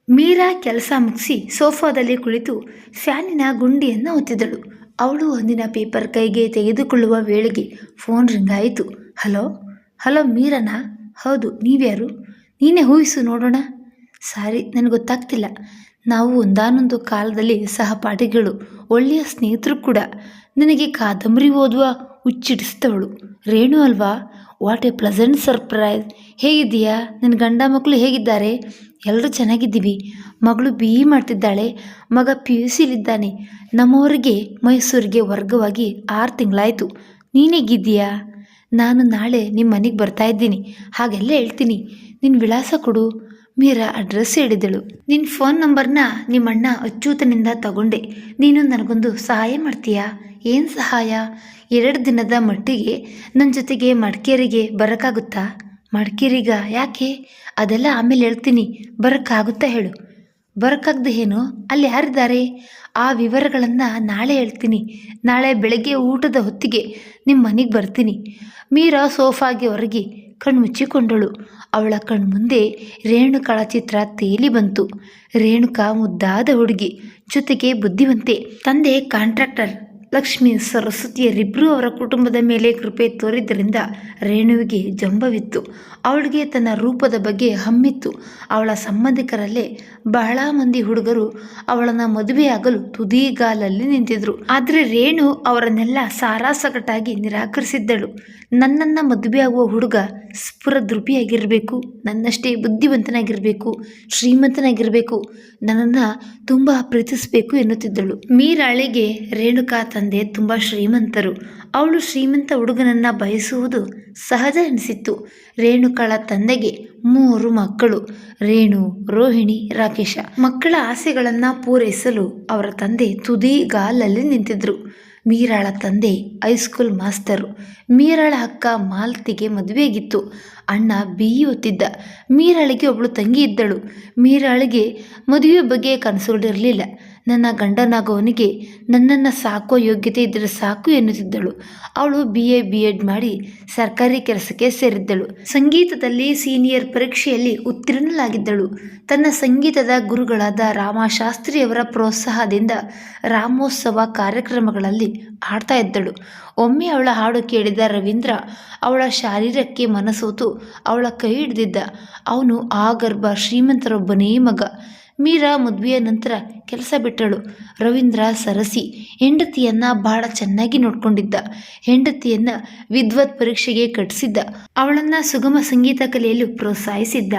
ಮೀರಾ ಕೆಲಸ ಮುಗಿಸಿ ಸೋಫಾದಲ್ಲಿ ಕುಳಿತು ಫ್ಯಾನಿನ ಗುಂಡಿಯನ್ನು ಒತ್ತಿದಳು. ಅವಳು ಒಂದಿನ ಪೇಪರ್ ಕೈಗೆ ತೆಗೆದುಕೊಳ್ಳುವ ವೇಳೆಗೆ ಫೋನ್ ರಿಂಗಾಯಿತು. ಹಲೋ ಹಲೋ ಮೀರಾನಾ? ಹೌದು, ನೀವ್ಯಾರು? ನೀನೇ ಊಹಿಸು ನೋಡೋಣ. ಸಾರಿ, ನನಗೆ ಗೊತ್ತಾಗ್ತಿಲ್ಲ. ನಾವು ಒಂದಾನೊಂದು ಕಾಲದಲ್ಲಿ ಸಹಪಾಠಿಗಳು, ಒಳ್ಳೆಯ ಸ್ನೇಹಿತರು ಕೂಡ. ನನಗೆ ಕಾದಂಬರಿ ಓದುವ ಹುಚ್ಚಿಡಿಸಿದವಳು ರೇಣು ಅಲ್ವಾ? What a pleasant surprise. ಹೇಗಿದ್ದೀಯಾ? ನಿನ್ನ ಗಂಡ ಮಕ್ಕಳು ಹೇಗಿದ್ದಾರೆ? ಎಲ್ಲರೂ ಚೆನ್ನಾಗಿದ್ದೀವಿ. ಮಗಳು BE ಮಾಡ್ತಿದ್ದಾಳೆ, ಮಗ PUCಲಿದ್ದಾನೆ. ನಮ್ಮವರಿಗೆ ಮೈಸೂರಿಗೆ ವರ್ಗವಾಗಿ 6 ತಿಂಗಳಾಯಿತು. ನೀನೇಗಿದ್ದೀಯಾ? ನಾನು ನಾಳೆ ನಿಮ್ಮ ಮನೆಗೆ ಬರ್ತಾ ಇದ್ದೀನಿ, ಹಾಗೆಲ್ಲ ಹೇಳ್ತೀನಿ. ನಿನ್ನ ವಿಳಾಸ ಕೊಡು. ಮೀರಾ ಅಡ್ರೆಸ್ ಹೇಳಿದಳು. ನಿನ್ನ ಫೋನ್ ನಂಬರ್ನ ನಿಮ್ಮಣ್ಣ ಅಚ್ಚೂತನಿಂದ ತಗೊಂಡೆ. ನೀನು ನನಗೊಂದು ಸಹಾಯ ಮಾಡ್ತೀಯಾ? ಏನು ಸಹಾಯ? 2 ದಿನದ ಮಟ್ಟಿಗೆ ನನ್ನ ಜೊತೆಗೆ ಮಡಿಕೇರಿಗೆ ಬರೋಕ್ಕಾಗುತ್ತಾ? ಮಡಿಕೇರಿಗ? ಯಾಕೆ? ಅದೆಲ್ಲ ಆಮೇಲೆ ಹೇಳ್ತೀನಿ. ಬರೋಕ್ಕಾಗುತ್ತಾ ಹೇಳು. ಬರೋಕ್ಕಾಗ್ದೆ ಏನು? ಅಲ್ಲಿ ಯಾರಿದ್ದಾರೆ? ಆ ವಿವರಗಳನ್ನು ನಾಳೆ ಹೇಳ್ತೀನಿ. ನಾಳೆ ಬೆಳಗ್ಗೆ ಊಟದ ಹೊತ್ತಿಗೆ ನಿಮ್ಮ ಮನೆಗೆ ಬರ್ತೀನಿ. ಮೀರಾ ಸೋಫಾಗೆ ಹೊರಗಿ ಕಣ್ಮುಚ್ಚಿಕೊಂಡಳು. ಅವಳ ಕಣ್ಮುಂದೆ ರೇಣುಕಳ ಚಿತ್ರ ತೇಲಿ ಬಂತು. ರೇಣುಕಾ ಮುದ್ದಾದ ಹುಡುಗಿ, ಜೊತೆಗೆ ಬುದ್ಧಿವಂತೆ. ತಂದೆ ಕಾಂಟ್ರಾಕ್ಟರ್. ಲಕ್ಷ್ಮಿ ಸರಸ್ವತಿಯರಿಬ್ಬರೂ ಅವರ ಕುಟುಂಬದ ಮೇಲೆ ಕೃಪೆ ತೋರಿದ್ದರಿಂದ ರೇಣುವಿಗೆ ಜಂಬವಿತ್ತು. ಅವಳಿಗೆ ತನ್ನ ರೂಪದ ಬಗ್ಗೆ ಹಮ್ಮಿತ್ತು. ಅವಳ ಸಂಬಂಧಿಕರಲ್ಲೇ ಬಹಳ ಮಂದಿ ಹುಡುಗರು ಅವಳನ್ನು ಮದುವೆಯಾಗಲು ತುದಿಗಾಲಲ್ಲಿ ನಿಂತಿದ್ರು. ಆದರೆ ರೇಣು ಅವರನ್ನೆಲ್ಲ ಸಾರಾಸಗಟಾಗಿ ನಿರಾಕರಿಸಿದ್ದಳು. ನನ್ನನ್ನು ಮದುವೆಯಾಗುವ ಹುಡುಗ ಸ್ಫುರದ್ರೂಪಿಯಾಗಿರಬೇಕು, ನನ್ನಷ್ಟೇ ಬುದ್ಧಿವಂತನಾಗಿರಬೇಕು, ಶ್ರೀಮಂತನಾಗಿರಬೇಕು, ನನ್ನನ್ನು ತುಂಬ ಪ್ರೀತಿಸಬೇಕು ಎನ್ನುತ್ತಿದ್ದಳು. ಮೀರಾಳಿಗೆ ರೇಣುಕಾ ತಂದೆ ತುಂಬ ಶ್ರೀಮಂತರು. ಅವಳು ಶ್ರೀಮಂತ ಹುಡುಗನನ್ನು ಬಯಸುವುದು ಸಹಜ ಎನಿಸಿತ್ತು. ರೇಣುಕಳ ತಂದೆಗೆ 3 ಮಕ್ಕಳು, ರೇಣು, ರೋಹಿಣಿ, ರಾಕೇಶ. ಮಕ್ಕಳ ಆಸೆಗಳನ್ನು ಪೂರೈಸಲು ಅವರ ತಂದೆ ತುದಿಗಾಲಲ್ಲಿ ನಿಂತಿದ್ರು. ಮೀರಾಳ ತಂದೆ ಹೈಸ್ಕೂಲ್ ಮಾಸ್ತರು. ಮೀರಾಳ ಅಕ್ಕ ಮಾಲತಿಗೆ ಮದುವೆಯಾಗಿತ್ತು. ಅಣ್ಣ BE ಓದ್ತಿದ್ದ. ಮೀರಾಳಿಗೆ ಒಬ್ಬಳು ತಂಗಿ ಇದ್ದಳು. ಮೀರಾಳಿಗೆ ಮದುವೆ ಬಗ್ಗೆ ಕನಸುಗಳಿರಲಿಲ್ಲ. ನನ್ನ ಗಂಡನಾಗೋವನಿಗೆ ನನ್ನನ್ನು ಸಾಕೋ ಯೋಗ್ಯತೆ ಇದ್ದರೆ ಸಾಕು ಎನ್ನುತ್ತಿದ್ದಳು. ಅವಳು BA B.Ed ಮಾಡಿ ಸರ್ಕಾರಿ ಕೆಲಸಕ್ಕೆ ಸೇರಿದ್ದಳು. ಸಂಗೀತದಲ್ಲಿ ಸೀನಿಯರ್ ಪರೀಕ್ಷೆಯಲ್ಲಿ ಉತ್ತೀರ್ಣಳಾಗಿದ್ದಳು. ತನ್ನ ಸಂಗೀತದ ಗುರುಗಳಾದ ರಾಮಶಾಸ್ತ್ರಿಯವರ ಪ್ರೋತ್ಸಾಹದಿಂದ ರಾಮೋತ್ಸವ ಕಾರ್ಯಕ್ರಮಗಳಲ್ಲಿ ಹಾಡ್ತಾ ಇದ್ದಳು. ಒಮ್ಮೆ ಅವಳ ಹಾಡು ಕೇಳಿದ ರವೀಂದ್ರ ಅವಳ ಶಾರೀರಕ್ಕೆ ಮನಸೋತು ಅವಳ ಕೈ ಹಿಡಿದಿದ್ದ. ಅವನು ಆಗರ್ಭ ಶ್ರೀಮಂತರೊಬ್ಬನೇ ಮಗ. ಮೀರಾ ಮದುವೆಯ ನಂತರ ಕೆಲಸ ಬಿಟ್ಟಳು. ರವೀಂದ್ರ ಸರಸಿ ಹೆಂಡತಿಯನ್ನು ಬಹಳ ಚೆನ್ನಾಗಿ ನೋಡ್ಕೊಂಡಿದ್ದ. ಹೆಂಡತಿಯನ್ನು ವಿದ್ವತ್ ಪರೀಕ್ಷೆಗೆ ಕಟ್ಟಿಸಿದ್ದ. ಅವಳನ್ನು ಸುಗಮ ಸಂಗೀತ ಕಲಿಯಲು ಪ್ರೋತ್ಸಾಹಿಸಿದ್ದ.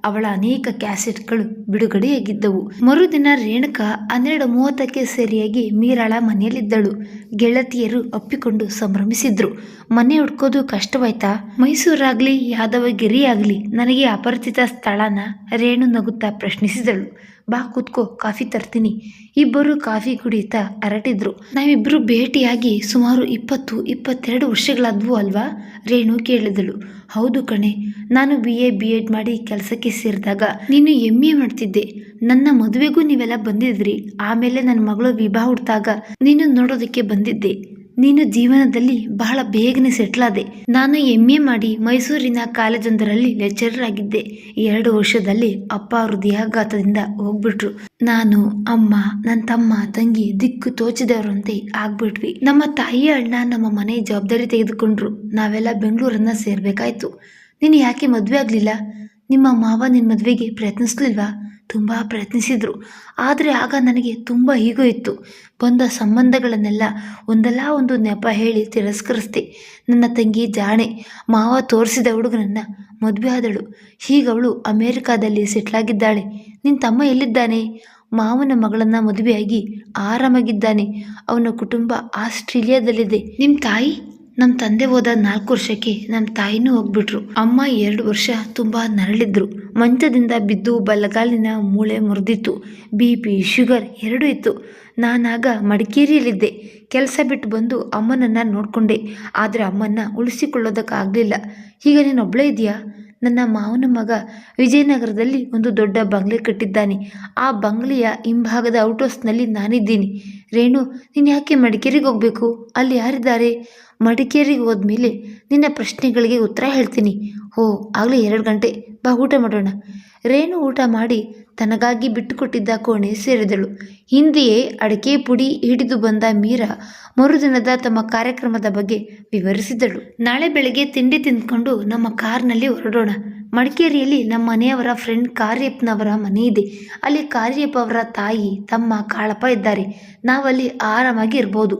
ಅವಳ ಅನೇಕ ಕ್ಯಾಸೆಟ್ಗಳು ಬಿಡುಗಡೆಯಾಗಿದ್ದವು. ಮರುದಿನ ರೇಣುಕಾ 12:30ಕ್ಕೆ ಸರಿಯಾಗಿ ಮೀರಾಳ ಮನೆಯಲ್ಲಿದ್ದಳು. ಗೆಳತಿಯರು ಅಪ್ಪಿಕೊಂಡು ಸಂಭ್ರಮಿಸಿದ್ರು. ಮನೆ ಹುಡ್ಕೋದು ಕಷ್ಟವಾಯ್ತಾ? ಮೈಸೂರಾಗ್ಲಿ ಯಾದವಗಿರಿ ಆಗಲಿ ನನಗೆ ಅಪರಿಚಿತ ಸ್ಥಳನ? ರೇಣು ನಗುತ್ತಾ ಪ್ರಶ್ನಿಸಿದಳು. ಬಾ ಕೂತ್ಕೋ, ಕಾಫಿ ತರ್ತೀನಿ. ಇಬ್ಬರು ಕಾಫಿ ಕುಡಿಯುತ್ತಾ ಹರಟಿದ್ರು. ನಾವಿಬ್ಬರು ಭೇಟಿಯಾಗಿ ಸುಮಾರು 22 ವರ್ಷಗಳಾದ್ವು ಅಲ್ವಾ? ರೇಣು ಕೇಳಿದಳು. ಹೌದು ಕಣೆ. ನಾನು BA B.Ed ಮಾಡಿ ಕೆಲಸಕ್ಕೆ ಸೇರಿದಾಗ ನೀನು MA ಮಾಡ್ತಿದ್ದೆ. ನನ್ನ ಮದುವೆಗೂ ನೀವೆಲ್ಲ ಬಂದಿದ್ರಿ. ಆಮೇಲೆ ನನ್ನ ಮಗಳು ವಿವಾಹ ಹುಡ್ತಾಗ ನೀನು ನೋಡೋದಕ್ಕೆ ಬಂದಿದ್ದೆ. ನೀನು ಜೀವನದಲ್ಲಿ ಬಹಳ ಬೇಗನೆ ಸೆಟ್ಲಾದೆ. ನಾನು MA ಮಾಡಿ ಮೈಸೂರಿನ ಕಾಲೇಜೊಂದರಲ್ಲಿ ಲೆಕ್ಚರರ್ ಆಗಿದ್ದೆ. 2 ವರ್ಷದಲ್ಲಿ ಅಪ್ಪ ಹೃದಯಾಘಾತದಿಂದ ಹೋಗ್ಬಿಟ್ರು. ನಾನು, ಅಮ್ಮ, ನನ್ನ ತಮ್ಮ, ತಂಗಿ ದಿಕ್ಕು ತೋಚಿದವರಂತೆ ಆಗ್ಬಿಟ್ವಿ. ನಮ್ಮ ತಾಯಿ ಅಣ್ಣ ನಮ್ಮ ಮನೆ ಜವಾಬ್ದಾರಿ ತೆಗೆದುಕೊಂಡ್ರು. ನಾವೆಲ್ಲ ಬೆಂಗಳೂರನ್ನ ಸೇರ್ಬೇಕಾಯ್ತು. ನೀನು ಯಾಕೆ ಮದುವೆ ಆಗಲಿಲ್ಲ? ನಿಮ್ಮ ಮಾವ ನಿನ್ನ ಮದುವೆಗೆ ಪ್ರಯತ್ನಿಸ್ಲಿಲ್ವಾ? ತುಂಬ ಪ್ರಯತ್ನಿಸಿದ್ರು. ಆದರೆ ಆಗ ನನಗೆ ತುಂಬ ಈಗೋ ಇತ್ತು. ಬಂದ ಸಂಬಂಧಗಳನ್ನೆಲ್ಲ ಒಂದಲ್ಲ ಒಂದು ನೆಪ ಹೇಳಿ ತಿರಸ್ಕರಿಸ್ದೆ. ನನ್ನ ತಂಗಿ ಜಾಣೆ. ಮಾವ ತೋರಿಸಿದ ಹುಡುಗನನ್ನು ಮದುವೆ ಆದಳು. ಹೀಗವಳು ಅಮೇರಿಕಾದಲ್ಲಿ ಸೆಟ್ಲಾಗಿದ್ದಾಳೆ. ನಿನ್ನ ತಮ್ಮ ಎಲ್ಲಿದ್ದಾನೆ? ಮಾವನ ಮಗಳನ್ನು ಮದುವೆಯಾಗಿ ಆರಾಮಾಗಿದ್ದಾನೆ. ಅವನ ಕುಟುಂಬ ಆಸ್ಟ್ರೇಲಿಯಾದಲ್ಲಿದೆ. ನಿಮ್ಮ ತಾಯಿ? ನಮ್ಮ ತಂದೆ ಹೋದ 4 ವರ್ಷಕ್ಕೆ ನಮ್ಮ ತಾಯಿನೂ ಹೋಗ್ಬಿಟ್ರು. ಅಮ್ಮ 2 ವರ್ಷ ತುಂಬ ನರಳಿದ್ರು. ಮಂಚದಿಂದ ಬಿದ್ದು ಬಲಗಾಲಿನ ಮೂಳೆ ಮುರಿದಿತ್ತು. BP, ಶುಗರ್ 2 ಇತ್ತು. ನಾನಾಗ ಮಡಿಕೇರಿಯಲ್ಲಿದ್ದೆ. ಕೆಲಸ ಬಿಟ್ಟು ಬಂದು ಅಮ್ಮನನ್ನು ನೋಡಿಕೊಂಡೆ. ಆದರೆ ಅಮ್ಮನ್ನ ಉಳಿಸಿಕೊಳ್ಳೋದಕ್ಕಾಗಲಿಲ್ಲ. ಈಗ ನೀನು ಒಬ್ಬಳೇ ಇದೆಯಾ? ನನ್ನ ಮಾವನ ಮಗ ವಿಜಯನಗರದಲ್ಲಿ ಒಂದು ದೊಡ್ಡ ಬಂಗ್ಲೆ ಕಟ್ಟಿದ್ದಾನೆ. ಆ ಬಂಗ್ಲೆಯ ಹಿಂಭಾಗದ ಔಟ್ಹೌಸ್ನಲ್ಲಿ ನಾನಿದ್ದೀನಿ. ರೇಣು, ನೀನು ಯಾಕೆ ಮಡಿಕೇರಿಗೆ ಹೋಗಬೇಕು? ಅಲ್ಲಿ ಯಾರಿದ್ದಾರೆ? ಮಡಿಕೇರಿಗೆ ಹೋದ್ಮೇಲೆ ನಿನ್ನ ಪ್ರಶ್ನೆಗಳಿಗೆ ಉತ್ತರ ಹೇಳ್ತೀನಿ. ಆಗಲೇ 2 ಗಂಟೆ. ಬಾ ಊಟ ಮಾಡೋಣ. ರೇಣು ಊಟ ಮಾಡಿ ತನಗಾಗಿ ಬಿಟ್ಟುಕೊಟ್ಟಿದ್ದ ಕೋಣೆ ಸೇರಿದಳು. ಹಿಂದೆಯೇ ಅಡಿಕೆ ಪುಡಿ ಹಿಡಿದು ಬಂದ ಮೀರಾ ಮರುದಿನದ ತಮ್ಮ ಕಾರ್ಯಕ್ರಮದ ಬಗ್ಗೆ ವಿವರಿಸಿದಳು. ನಾಳೆ ಬೆಳಗ್ಗೆ ತಿಂಡಿ ತಿಂದ್ಕೊಂಡು ನಮ್ಮ ಕಾರ್ನಲ್ಲಿ ಹೊರಡೋಣ. ಮಡಿಕೇರಿಯಲ್ಲಿ ನಮ್ಮ ಮನೆಯವರ ಫ್ರೆಂಡ್ ಕಾರ್ಯಪ್ಪನವರ ಮನೆ ಇದೆ. ಅಲ್ಲಿ ಕಾರ್ಯಪ್ಪ ಅವರ ತಾಯಿ ತಮ್ಮ ಕಾಳಪ್ಪ ಇದ್ದಾರೆ. ನಾವಲ್ಲಿ ಆರಾಮಾಗಿ ಇರ್ಬೋದು.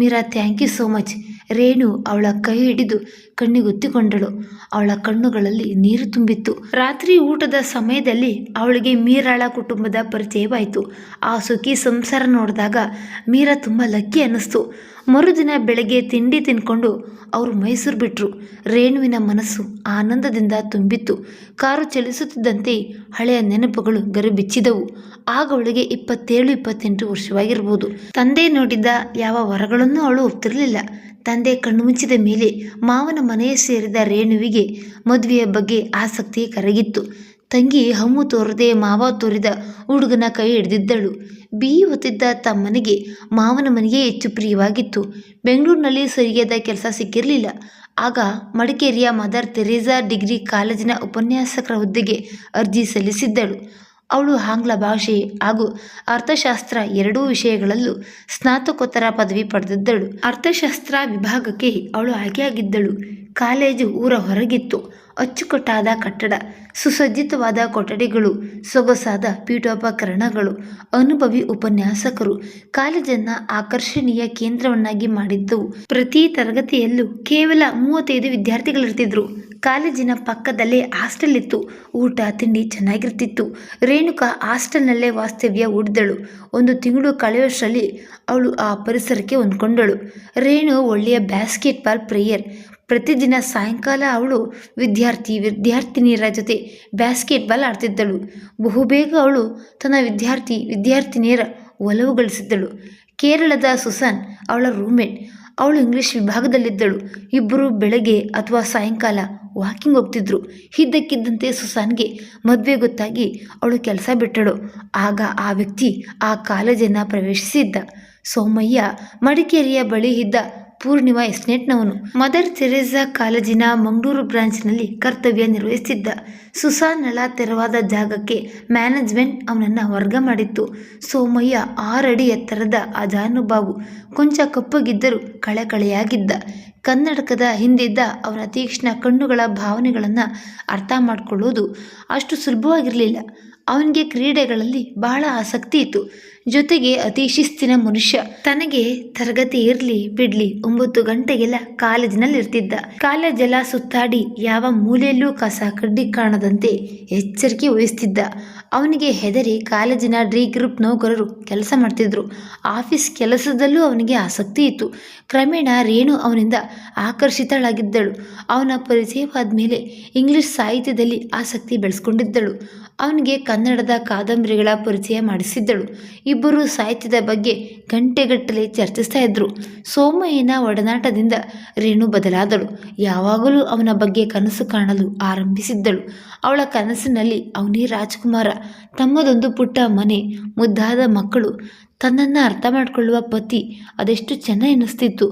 Meera, thank you so much. Renu ಅವಳ ಕೈ ಹಿಡಿದು ಕಣ್ಣಿಗೊತ್ತಿಕೊಂಡಳು. ಅವಳ ಕಣ್ಣುಗಳಲ್ಲಿ ನೀರು ತುಂಬಿತ್ತು. ರಾತ್ರಿ ಊಟದ ಸಮಯದಲ್ಲಿ ಅವಳಿಗೆ ಮೀರಾಳ ಕುಟುಂಬದ ಪರಿಚಯವಾಯಿತು. ಆ ಸುಖಿ ಸಂಸಾರ ನೋಡಿದಾಗ ಮೀರಾ ತುಂಬ ಲಕ್ಕಿ ಅನ್ನಿಸ್ತು. ಮರುದಿನ ಬೆಳಗ್ಗೆ ತಿಂಡಿ ತಿನ್ಕೊಂಡು ಅವರು ಮೈಸೂರು ಬಿಟ್ಟರು. ರೇಣುವಿನ ಮನಸ್ಸು ಆನಂದದಿಂದ ತುಂಬಿತ್ತು. ಕಾರು ಚಲಿಸುತ್ತಿದ್ದಂತೆ ಹಳೆಯ ನೆನಪುಗಳು ಗರಿಬಿಚ್ಚಿದವು. ಆಗ ಅವಳಿಗೆ 27-28 ವರ್ಷವಾಗಿರ್ಬೋದು. ತಂದೆ ನೋಡಿದ್ದ ಯಾವ ವರಗಳನ್ನು ಅವಳು ಒಪ್ತಿರಲಿಲ್ಲ. ತಂದೆ ಕಣ್ಣು ಮುಚ್ಚಿದ ಮೇಲೆ ಮಾವನ ಮನೆಯ ಸೇರಿದ ರೇಣುವಿಗೆ ಮದುವೆಯ ಬಗ್ಗೆ ಆಸಕ್ತಿ ಕರಗಿತ್ತು. ತಂಗಿ ಹಮ್ಮು ತೋರದೆ ಮಾವ ತೋರಿದ ಹುಡುಗನ ಕೈ ಹಿಡಿದಿದ್ದಳು. BE ಓದ್ತಿದ್ದ ತಮ್ಮನಿಗೆ ಮಾವನ ಮನೆಯೇ ಹೆಚ್ಚು ಪ್ರಿಯವಾಗಿತ್ತು. ಬೆಂಗಳೂರಿನಲ್ಲಿ ಸರಿಯಾದ ಕೆಲಸ ಸಿಕ್ಕಿರಲಿಲ್ಲ. ಆಗ ಮಡಿಕೇರಿಯ ಮದರ್ ತೆರೇಸಾ ಡಿಗ್ರಿ ಕಾಲೇಜಿನ ಉಪನ್ಯಾಸಕರ ಹುದ್ದೆಗೆ ಅರ್ಜಿ ಸಲ್ಲಿಸಿದ್ದಳು. ಅವಳು ಆಂಗ್ಲ ಭಾಷೆ ಹಾಗೂ ಅರ್ಥಶಾಸ್ತ್ರ ಎರಡೂ ವಿಷಯಗಳಲ್ಲೂ ಸ್ನಾತಕೋತ್ತರ ಪದವಿ ಪಡೆದಿದ್ದಳು. ಅರ್ಥಶಾಸ್ತ್ರ ವಿಭಾಗಕ್ಕೆ ಅವಳು ಆಯ್ಕೆಯಾಗಿದ್ದಳು. ಕಾಲೇಜು ಊರ ಹೊರಗಿತ್ತು. ಅಚ್ಚುಕಟ್ಟಾದ ಕಟ್ಟಡ, ಸುಸಜ್ಜಿತವಾದ ಕೊಠಡಿಗಳು, ಸೊಗಸಾದ ಪೀಠೋಪಕರಣಗಳು, ಅನುಭವಿ ಉಪನ್ಯಾಸಕರು ಕಾಲೇಜನ್ನು ಆಕರ್ಷಣೀಯ ಕೇಂದ್ರವನ್ನಾಗಿ ಮಾಡಿದ್ದವು. ಪ್ರತಿ ತರಗತಿಯಲ್ಲೂ ಕೇವಲ 35 ವಿದ್ಯಾರ್ಥಿಗಳಿರ್ತಿದ್ರು. ಕಾಲೇಜಿನ ಪಕ್ಕದಲ್ಲೇ ಹಾಸ್ಟೆಲ್ ಇತ್ತು. ಊಟ ತಿಂಡಿ ಚೆನ್ನಾಗಿರ್ತಿತ್ತು. ರೇಣುಕಾ ಹಾಸ್ಟೆಲ್ನಲ್ಲೇ ವಾಸ್ತವ್ಯ ಹೂಡಿದಳು. 1 ತಿಂಗಳು ಕಳೆಯುವಷ್ಟರಲ್ಲಿ ಅವಳು ಆ ಪರಿಸರಕ್ಕೆ ಹೊಂದ್ಕೊಂಡಳು. ರೇಣು ಒಳ್ಳೆಯ ಬ್ಯಾಸ್ಕೆಟ್ಬಾಲ್ ಪ್ಲೇಯರ್. ಪ್ರತಿದಿನ ಸಾಯಂಕಾಲ ಅವಳು ವಿದ್ಯಾರ್ಥಿನಿಯರ ಜೊತೆ ಬ್ಯಾಸ್ಕೆಟ್ಬಾಲ್ ಆಡ್ತಿದ್ದಳು. ಬಹುಬೇಗ ಅವಳು ತನ್ನ ವಿದ್ಯಾರ್ಥಿನಿಯರ ಒಲವು ಗಳಿಸಿದ್ದಳು. ಕೇರಳದ ಸುಸಾನ್ ಅವಳ ರೂಮ್ಮೇಟ್. ಅವಳು ಇಂಗ್ಲಿಷ್ ವಿಭಾಗದಲ್ಲಿದ್ದಳು. ಇಬ್ಬರು ಬೆಳಗ್ಗೆ ಅಥವಾ ಸಾಯಂಕಾಲ ವಾಕಿಂಗ್ ಹೋಗ್ತಿದ್ರು. ಇದ್ದಕ್ಕಿದ್ದಂತೆ ಸುಸಾನ್ಗೆ ಮದುವೆ ಗೊತ್ತಾಗಿ ಅವಳು ಕೆಲಸ ಬಿಟ್ಟಳು. ಆಗ ಆ ವ್ಯಕ್ತಿ ಆ ಕಾಲೇಜನ್ನು ಪ್ರವೇಶಿಸಿದ್ದ. ಸೋಮಯ್ಯ ಮಡಿಕೇರಿಯ ಬಳಿ ಇದ್ದ ಪೂರ್ಣಿಮಾ ಎಸ್ಟೇಟ್ನವನು. ಮದರ್ ತೆರೇಸಾ ಕಾಲೇಜಿನ ಮಂಗಳೂರು ಬ್ರಾಂಚ್ನಲ್ಲಿ ಕರ್ತವ್ಯ ನಿರ್ವಹಿಸುತ್ತಿದ್ದ. ಸುಸಾನ್ನಳ ತೆರವಾದ ಜಾಗಕ್ಕೆ ಮ್ಯಾನೇಜ್ಮೆಂಟ್ ಅವನನ್ನು ವರ್ಗ ಮಾಡಿತ್ತು. ಸೋಮಯ್ಯ 6 ಅಡಿ ಎತ್ತರದ ಅಜಾನುಬಾಹು, ಕೊಂಚ ಕಪ್ಪಗಿದ್ದರೂ ಕಳೆಕಳೆಯಾಗಿದ್ದ. ಕನ್ನಡಕದ ಹಿಂದಿದ್ದ ಅವನ ತೀಕ್ಷ್ಣ ಕಣ್ಣುಗಳ ಭಾವನೆಗಳನ್ನು ಅರ್ಥ ಮಾಡಿಕೊಳ್ಳುವುದು ಅಷ್ಟು ಸುಲಭವಾಗಿರಲಿಲ್ಲ. ಅವನಿಗೆ ಕ್ರೀಡೆಗಳಲ್ಲಿ ಬಹಳ ಆಸಕ್ತಿ ಇತ್ತು. ಜೊತೆಗೆ ಅತಿ ಶಿಸ್ತಿನ ಮನುಷ್ಯ. ತನಗೆ ತರಗತಿ ಇರಲಿ ಬಿಡ್ಲಿ 9 ಗಂಟೆಗೆಲ್ಲ ಕಾಲೇಜಿನಲ್ಲಿ ಇರ್ತಿದ್ದ. ಕಾಲೇಜೆಲ್ಲ ಸುತ್ತಾಡಿ ಯಾವ ಮೂಲೆಯಲ್ಲೂ ಕಸ ಕಡ್ಡಿ ಕಾಣದಂತೆ ಎಚ್ಚರಿಕೆ ವಹಿಸ್ತಿದ್ದ. ಅವನಿಗೆ ಹೆದರಿ ಕಾಲೇಜಿನ ಡಿ ಗ್ರೂಪ್ ನೌಕರರು ಕೆಲಸ ಮಾಡ್ತಿದ್ರು. ಆಫೀಸ್ ಕೆಲಸದಲ್ಲೂ ಅವನಿಗೆ ಆಸಕ್ತಿ ಇತ್ತು. ಕ್ರಮೇಣ ರೇಣು ಅವನಿಂದ ಆಕರ್ಷಿತಳಾಗಿದ್ದಳು. ಅವನ ಪರಿಚಯವಾದ ಮೇಲೆ ಇಂಗ್ಲಿಷ್ ಸಾಹಿತ್ಯದಲ್ಲಿ ಆಸಕ್ತಿ ಬೆಳೆಸ್ಕೊಂಡಿದ್ದಳು. ಅವನಿಗೆ ಕನ್ನಡದ ಕಾದಂಬರಿಗಳ ಪರಿಚಯ ಮಾಡಿಸಿದ್ದಳು. ಇಬ್ಬರು ಸಾಹಿತ್ಯದ ಬಗ್ಗೆ ಗಂಟೆಗಟ್ಟಲೆ ಚರ್ಚಿಸ್ತಾ ಇದ್ರು. ಸೋಮಯ್ಯನ ಒಡನಾಟದಿಂದ ರೇಣು ಬದಲಾದಳು. ಯಾವಾಗಲೂ ಅವನ ಬಗ್ಗೆ ಕನಸು ಕಾಣಲು ಆರಂಭಿಸಿದ್ದಳು. ಅವಳ ಕನಸಿನಲ್ಲಿ ಅವನೇ ರಾಜಕುಮಾರ. ತಮ್ಮದೊಂದು ಪುಟ್ಟ ಮನೆ, ಮುದ್ದಾದ ಮಕ್ಕಳು, ತನ್ನನ್ನು ಅರ್ಥ ಮಾಡಿಕೊಳ್ಳುವ ಪತಿ. ಅದೆಷ್ಟು ಚೆನ್ನ ಎನ್ನಿಸ್ತಿತ್ತು.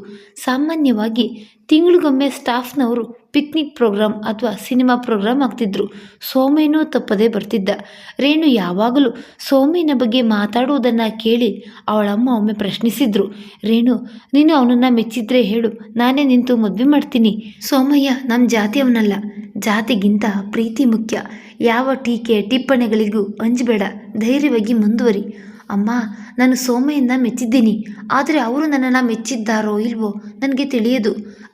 ಸಾಮಾನ್ಯವಾಗಿ ತಿಂಗಳಿಗೊಮ್ಮೆ ಸ್ಟಾಫ್ನವರು ಪಿಕ್ನಿಕ್ ಪ್ರೋಗ್ರಾಮ್ ಅಥವಾ ಸಿನಿಮಾ ಪ್ರೋಗ್ರಾಮ್ ಆಗ್ತಿದ್ರು. ಸೋಮಯ್ಯನೂ ತಪ್ಪದೇ ಬರ್ತಿದ್ದ. ರೇಣು ಯಾವಾಗಲೂ ಸೋಮಯ್ಯನ ಬಗ್ಗೆ ಮಾತಾಡುವುದನ್ನು ಕೇಳಿ ಅವಳಮ್ಮ ಒಮ್ಮೆ ಪ್ರಶ್ನಿಸಿದ್ರು. ರೇಣು, ನೀನು ಅವನನ್ನು ಮೆಚ್ಚಿದ್ರೆ ಹೇಳು, ನಾನೇ ನಿಂತು ಮದುವೆ ಮಾಡ್ತೀನಿ. ಸೋಮಯ್ಯ ನಮ್ಮ ಜಾತಿಯವನಲ್ಲ. ಜಾತಿಗಿಂತ ಪ್ರೀತಿ ಮುಖ್ಯ. ಯಾವ ಟೀಕೆ ಟಿಪ್ಪಣಿಗಳಿಗೂ ಅಂಜಬೇಡ, ಧೈರ್ಯವಾಗಿ ಮುಂದುವರಿ. ಅಮ್ಮ, ನಾನು ಸೋಮಯ್ಯನ ಮೆಚ್ಚಿದ್ದೀನಿ. ಆದರೆ ಅವರು ನನ್ನನ್ನು ಮೆಚ್ಚಿದ್ದಾರೋ ಇಲ್ವೋ ನನಗೆ ತಿಳಿಯದು.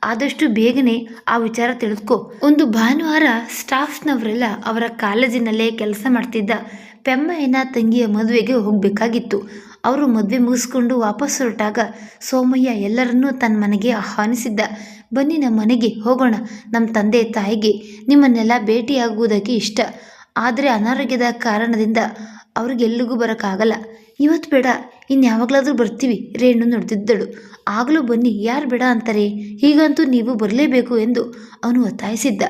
ಆದಷ್ಟು ಬೇಗನೆ ಆ ವಿಚಾರ ತಿಳಿದುಕೋ. ಒಂದು ಭಾನುವಾರ ಸ್ಟಾಫ್ನವರೆಲ್ಲ ಅವರ ಕಾಲೇಜಿನಲ್ಲೇ ಕೆಲಸ ಮಾಡ್ತಿದ್ದ ಪೆಮ್ಮಯ್ಯನ ತಂಗಿಯ ಮದುವೆಗೆ ಹೋಗಬೇಕಾಗಿತ್ತು. ಅವರು ಮದುವೆ ಮುಗಿಸ್ಕೊಂಡು ವಾಪಸ್ ಹೊರಟಾಗ ಸೋಮಯ್ಯ ಎಲ್ಲರನ್ನೂ ತನ್ನ ಮನೆಗೆ ಆಹ್ವಾನಿಸಿದ್ದ. ಬನ್ನಿ, ನಮ್ಮ ಮನೆಗೆ ಹೋಗೋಣ. ನಮ್ಮ ತಂದೆ ತಾಯಿಗೆ ನಿಮ್ಮನ್ನೆಲ್ಲ ಭೇಟಿಯಾಗುವುದಕ್ಕೆ ಇಷ್ಟ. ಆದರೆ ಅನಾರೋಗ್ಯದ ಕಾರಣದಿಂದ ಅವ್ರಿಗೆಲ್ಲಿಗೂ ಬರೋಕ್ಕಾಗಲ್ಲ. ಇವತ್ತು ಬೇಡ, ಇನ್ಯಾವಾಗಲಾದರೂ ಬರ್ತೀವಿ. ರೇಣು ನಡೆದಿದ್ದಳು. ಆಗಲೂ ಬನ್ನಿ, ಯಾರು ಬೇಡ ಅಂತಾರೆ? ಹೀಗಂತೂ ನೀವು ಬರಲೇಬೇಕು ಎಂದು ಅವನು ಒತ್ತಾಯಿಸಿದ್ದ.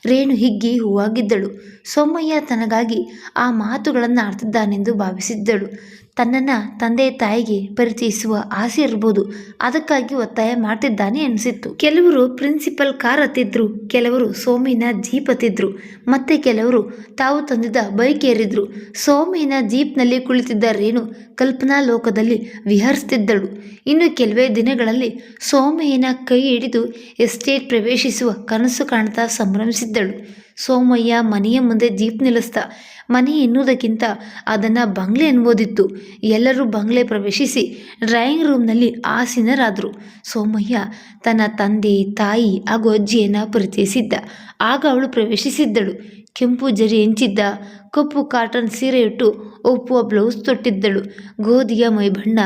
ರೇಣು ಹಿಗ್ಗಿ ಹೂವಾಗಿದ್ದಳು. ಸೋಮಯ್ಯ ತನಗಾಗಿ ಆ ಮಾತುಗಳನ್ನು ಆಡ್ತಿದ್ದಾನೆಂದು ಭಾವಿಸಿದ್ದಳು. ತನ್ನನ್ನು ತಂದೆ ತಾಯಿಗೆ ಪರಿಚಯಿಸುವ ಆಸೆ ಇರ್ಬೋದು, ಅದಕ್ಕಾಗಿ ಒತ್ತಾಯ ಮಾಡ್ತಿದ್ದಾನೆ ಅನಿಸಿತ್ತು. ಕೆಲವರು ಪ್ರಿನ್ಸಿಪಲ್ ಕಾರ್ ಹತ್ತಿದ್ರು, ಕೆಲವರು ಸೋಮಿನ ಜೀಪ್ ಹತ್ತಿದ್ರು, ಮತ್ತೆ ಕೆಲವರು ತಾವು ತಂದಿದ್ದ ಬೈಕ್ ಏರಿದ್ರು. ಸೋಮಿನ ಜೀಪ್ನಲ್ಲಿ ಕುಳಿತಿದ್ದ ರೇಣು ಕಲ್ಪನಾ ಲೋಕದಲ್ಲಿ ವಿಹರಿಸ್ತಿದ್ದಳು. ಇನ್ನು ಕೆಲವೇ ದಿನಗಳಲ್ಲಿ ಸೋಮಯ್ಯನ ಕೈ ಹಿಡಿದು ಎಸ್ಟೇಟ್ ಪ್ರವೇಶಿಸುವ ಕನಸು ಕಾಣ್ತಾ ಸಂಭ್ರಮಿಸಿದ್ದಳು. ಸೋಮಯ್ಯ ಮನೆಯ ಮುಂದೆ ಜೀಪ್ ನಿಲ್ಲಿಸ್ದ. ಮನೆ ಎನ್ನುವುದಕ್ಕಿಂತ ಅದನ್ನು ಬಂಗ್ಲೆ ಎನ್ಬೋದಿತ್ತು. ಎಲ್ಲರೂ ಬಂಗ್ಲೆ ಪ್ರವೇಶಿಸಿ ಡ್ರಾಯಿಂಗ್ ರೂಮ್ನಲ್ಲಿ ಆಸೀನರಾದರು. ಸೋಮಯ್ಯ ತನ್ನ ತಂದೆ ತಾಯಿ ಹಾಗೂ ಅಜ್ಜಿಯನ್ನು ಪರಿಚಯಿಸಿದ್ದ. ಆಗ ಅವಳು ಪ್ರವೇಶಿಸಿದ್ದಳು. ಕೆಂಪು ಜರಿ ಹೆಂಚಿದ್ದ ಕಪ್ಪು ಕಾಟನ್ ಸೀರೆಯುಟ್ಟು ಒಪ್ಪುವ ಬ್ಲೌಸ್ ತೊಟ್ಟಿದ್ದಳು. ಗೋಧಿಯ ಮೈಬಣ್ಣ,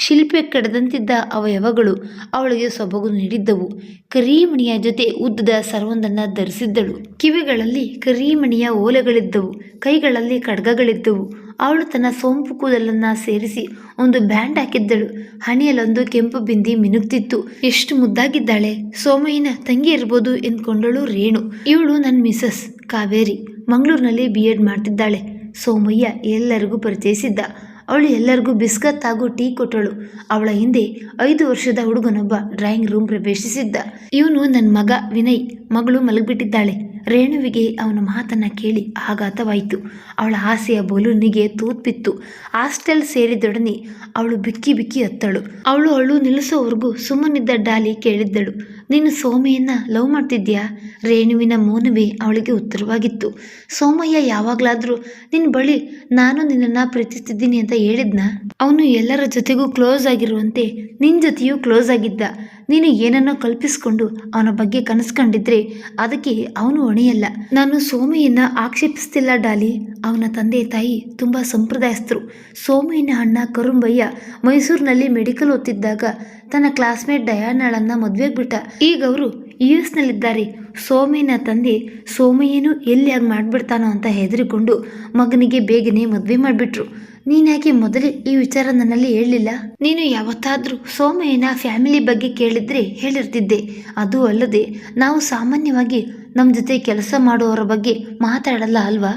ಶಿಲ್ಪೆ ಕಡೆದಂತಿದ್ದ ಅವಯವಗಳು ಅವಳಿಗೆ ಸೊಬಗು ನೀಡಿದ್ದವು. ಕರೀಮಣಿಯ ಜೊತೆ ಉದ್ದದ ಸರವೊಂದನ್ನು ಧರಿಸಿದ್ದಳು. ಕಿವಿಗಳಲ್ಲಿ ಕರೀಮಣಿಯ ಓಲೆಗಳಿದ್ದವು, ಕೈಗಳಲ್ಲಿ ಖಡ್ಗಗಳಿದ್ದವು. ಅವಳು ತನ್ನ ಸೊಂಪು ಕೂದಲನ್ನು ಸೇರಿಸಿ ಒಂದು ಬ್ಯಾಂಡ್ ಹಾಕಿದ್ದಳು. ಹಣೆಯಲ್ಲೊಂದು ಕೆಂಪು ಬಿಂದಿ ಮಿನುಗ್ತಿತ್ತು. ಎಷ್ಟು ಮುದ್ದಾಗಿದ್ದಾಳೆ! ಸೋಮಯ್ಯನ ತಂಗಿ ಇರ್ಬೋದು ಎಂದ್ಕೊಂಡಳು ರೇಣು. ಇವಳು ನನ್ನ ಮಿಸಸ್ ಕಾವೇರಿ, ಮಂಗಳೂರಿನಲ್ಲಿ B.Ed ಮಾಡ್ತಿದ್ದಾಳೆ. ಸೋಮಯ್ಯ ಎಲ್ಲರಿಗೂ ಪರಿಚಯಿಸಿದ್ದ. ಅವಳು ಎಲ್ಲರಿಗೂ ಬಿಸ್ಕತ್ ಹಾಗೂ ಟೀ ಕೊಟ್ಟಳು. ಅವಳ ಹಿಂದೆ 5 ವರ್ಷದ ಹುಡುಗನೊಬ್ಬ ಡ್ರಾಯಿಂಗ್ ರೂಮ್ ಪ್ರವೇಶಿಸಿದ್ದ. ಇವನು ನನ್ನ ಮಗ ವಿನಯ್. ಮಗಳು ಮಲಗಿಬಿಟ್ಟಿದ್ದಾಳೆ. ರೇಣುವಿಗೆ ಅವನ ಮಾತನ್ನು ಕೇಳಿ ಆಘಾತವಾಯಿತು. ಅವಳ ಆಸೆಯ ಬಲೂನಿಗೆ ತೂತ್ಬಿತ್ತು. ಹಾಸ್ಟೆಲ್ ಸೇರಿದೊಡನೆ ಅವಳು ಬಿಕ್ಕಿ ಬಿಕ್ಕಿ ಹತ್ತಳು. ಅವಳು ನಿಲ್ಲಿಸೋವರೆಗೂ ಸುಮ್ಮನಿದ್ದ ಡಾಲಿ ಕೇಳಿದ್ದಳು, ನೀನು ಸೋಮಯ್ಯನ ಲವ್ ಮಾಡ್ತಿದ್ಯಾ? ರೇಣುವಿನ ಮೌನವೇ ಅವಳಿಗೆ ಉತ್ತರವಾಗಿತ್ತು. ಸೋಮಯ್ಯ ಯಾವಾಗಲಾದರೂ ನಿನ್ನ ಬಳಿ ನಾನು ನಿನ್ನನ್ನು ಪ್ರೀತಿಸ್ತಿದ್ದೀನಿ ಅಂತ ಹೇಳಿದ್ನ? ಅವನು ಎಲ್ಲರ ಜೊತೆಗೂ ಕ್ಲೋಸ್ ಆಗಿರುವಂತೆ ನಿನ್ನ ಜೊತೆಯೂ ಕ್ಲೋಸ್ ಆಗಿದ್ದ. ನೀನು ಏನನ್ನೋ ಕಲ್ಪಿಸ್ಕೊಂಡು ಅವನ ಬಗ್ಗೆ ಕನಸ್ಕೊಂಡಿದ್ರೆ ಅದಕ್ಕೆ ಅವನು ಹೊಣೆಯಲ್ಲ. ನಾನು ಸೋಮಯ್ಯನ ಆಕ್ಷೇಪಿಸ್ತಿಲ್ಲ ಡಾಲಿ. ಅವನ ತಂದೆ ತಾಯಿ ತುಂಬ ಸಂಪ್ರದಾಯಸ್ಥರು. ಸೋಮಯ್ಯನ ಅಣ್ಣ ಕರುಂಬಯ್ಯ ಮೈಸೂರಿನಲ್ಲಿ ಮೆಡಿಕಲ್ ಓದ್ತಿದ್ದಾಗ ತನ್ನ ಕ್ಲಾಸ್ಮೇಟ್ ಡಯಾನಾಳನ್ನು ಮದುವೆಗೆ ಬಿಟ್ಟ. ಈಗ ಅವರು US ನಲ್ಲಿದ್ದಾರೆ. ಸೋಮಯ್ಯನ ತಂದೆ ಸೋಮಯ್ಯನು ಎಲ್ಲಿ ಆಗಿ ಮಾಡಿಬಿಡ್ತಾನೋ ಅಂತ ಹೆದರಿಕೊಂಡು ಮಗನಿಗೆ ಬೇಗನೆ ಮದುವೆ ಮಾಡಿಬಿಟ್ರು. ನೀನ್ಯಾಕೆ ಮೊದಲೇ ಈ ವಿಚಾರ ನನ್ನಲ್ಲಿ ಹೇಳಲಿಲ್ಲ? ನೀನು ಯಾವತ್ತಾದರೂ ಸೋಮಯ್ಯನ ಫ್ಯಾಮಿಲಿ ಬಗ್ಗೆ ಕೇಳಿದ್ರೆ ಹೇಳಿರ್ತಿದ್ದೆ. ಅದೂ ಅಲ್ಲದೆ ನಾವು ಸಾಮಾನ್ಯವಾಗಿ ನಮ್ಮ ಜೊತೆ ಕೆಲಸ ಮಾಡುವವರ ಬಗ್ಗೆ ಮಾತಾಡಲ್ಲ ಅಲ್ವಾ?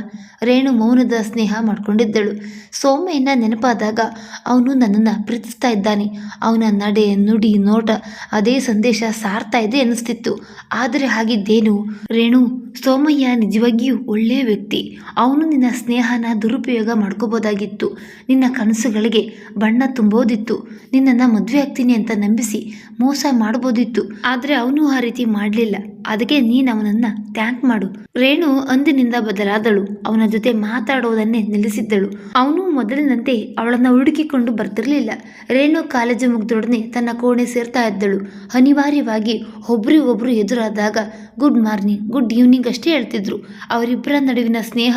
ರೇಣು ಮೌನದ ಸ್ನೇಹ ಮಾಡಿಕೊಂಡಿದ್ದಳು. ಸೋಮಯ್ಯನ ನೆನಪಾದಾಗ ಅವನು ನನ್ನನ್ನು ಪ್ರೀತಿಸ್ತಾ ಇದ್ದಾನೆ. ಅವನ ನಡೆ, ನುಡಿ, ನೋಟ ಅದೇ ಸಂದೇಶ ಸಾರ್ತಾ ಇದೆ ಅನ್ನಿಸ್ತಿತ್ತು. ಆದರೆ ಹಾಗಿದ್ದೇನು ರೇಣು? ಸೋಮಯ್ಯ ನಿಜವಾಗಿಯೂ ಒಳ್ಳೆಯ ವ್ಯಕ್ತಿ. ಅವನು ನಿನ್ನ ಸ್ನೇಹನ ದುರುಪಯೋಗ ಮಾಡ್ಕೋಬೋದಾಗಿತ್ತು. ನಿನ್ನ ಕನಸುಗಳಿಗೆ ಬಣ್ಣ ತುಂಬೋದಿತ್ತು. ನಿನ್ನನ್ನು ಮದುವೆ ಆಗ್ತೀನಿ ಅಂತ ನಂಬಿಸಿ ಮೋಸ ಮಾಡ್ಬೋದಿತ್ತು. ಆದರೆ ಅವನು ಆ ರೀತಿ ಮಾಡಲಿಲ್ಲ. ಅದಕ್ಕೆ ನೀನು ಅವನನ್ನು ಥ್ಯಾಂಕ್ ಮಾಡು. ರೇಣು ಅಂದಿನಿಂದ ಬದಲಾದಳು. ಅವನ ಜೊತೆ ಮಾತಾಡೋದನ್ನೇ ನಿಲ್ಲಿಸಿದ್ದಳು. ಅವನು ಮೊದಲಿನಂತೆ ಅವಳನ್ನು ಹುಡುಕಿಕೊಂಡು ಬರ್ತಿರ್ಲಿಲ್ಲ. ರೇಣು ಕಾಲೇಜು ಮುಗಿದೊಡನೆ ತನ್ನ ಕೋಣೆ ಸೇರ್ತಾ ಇದ್ದಳು. ಅನಿವಾರ್ಯವಾಗಿ ಒಬ್ರಿಗೊಬ್ರು ಎದುರಾದಾಗ ಗುಡ್ ಮಾರ್ನಿಂಗ್, ಗುಡ್ ಈವ್ನಿಂಗ್ ಅಷ್ಟೇ ಹೇಳ್ತಿದ್ರು. ಅವರಿಬ್ಬರ ನಡುವಿನ ಸ್ನೇಹ